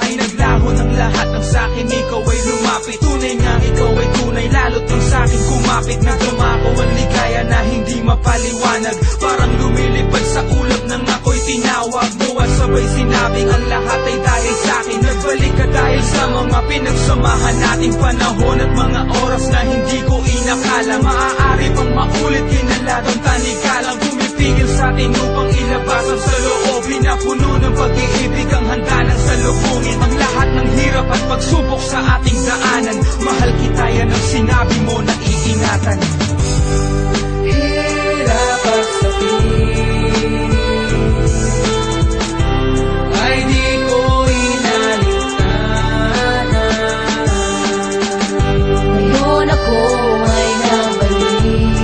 ay naglaho ng lahat ng sakin, ikaw ay lumapit. Tunay nga ikaw ay tunay, lalo't ng sakin kumapit. Nagdumako ang ligaya na hindi mapaliwanag, parang lumilipad sa ulap nang ako'y tinawag mo. At sabay sinabing ang lahat ay dahil sakin. Nagbalik ka dahil sa mga pinagsamahan nating panahon at mga oras na hindi ko inakala maaari pang maulit. Kinalatang tanikalang pumipigil sa atin upang ilabas ang saloobin na puno ng pag-iibig ang handa ng salubungin. Ang lahat ng hirap at pagsubok sa ating daanan, mahal kita yan ang sinabi mo na iingatan. Hirap at sakit ay di ko inalintana. Ngayon ako ay nabalik,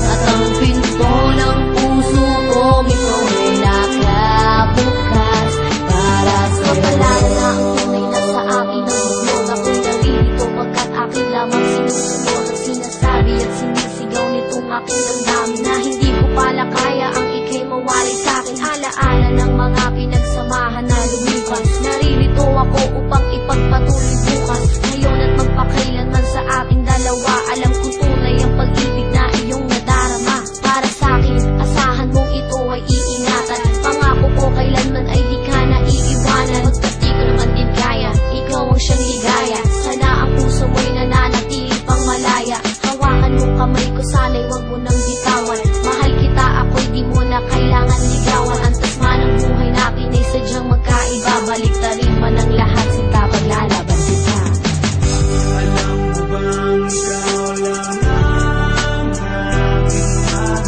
at ang pinto ng puso kong ito ay nakabukas para sa'yo. Kapalaran na ang tunay na sa akin ang mundo. Ako'y naririto pagkat akin lamang sinusunod ang sinasabi at sinisigaw nitong aking damdamin na hindi ko pala kaya ang ika'y mawalay sa'kin. Alaala ng mga pinagsamahan na lumipas, naririto ako upang ipagpatuloy bukas, ngayon at magpakailanman sa ating dalawa. Alam ko tunay ang pag-ibig na iyong nadarama para sa'kin, asahan mong ito ay iingatan. Pangako ko kailanman ay di ka na iiwanan, pagkat di ko naman din kaya, ikaw ang siyang ligaya. Sana ang puso mo'y nananatili pang malaya. Hawakan mong kamay ko, sana'y wag mo nang bitawan. Mahal kita, ako'y di mo na kailangan ligawan. Antas man ang buhay natin ay sadyang magkaiba, baliktarin man ang lahat, sinta paglalaban kita. Alam mo bang ikaw lang ang aking mahal,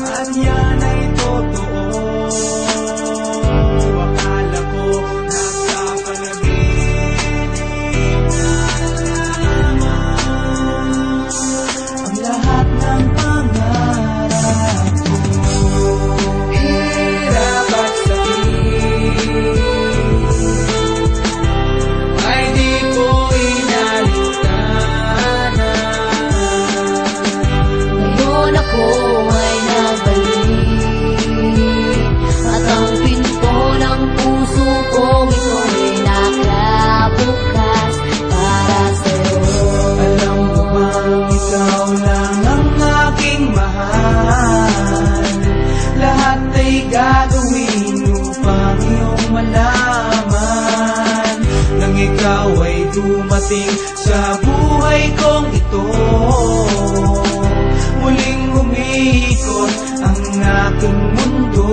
at yan ay totoo. Akala ko nasa panaginip na lamang ang lahat ng pangarap ko. Hirap at sakit ay di ko inalintana. Ngayon ako ay nabalik, at ang pinto ng puso kong ito ay nakabukas para sa'yo. Alam mo bang ikaw lang ang aking mahal, lahat ay gagawin upang iyong malaman nang ikaw ay dumating sa buhay kong ito. Muling umiikot ang aking mundo.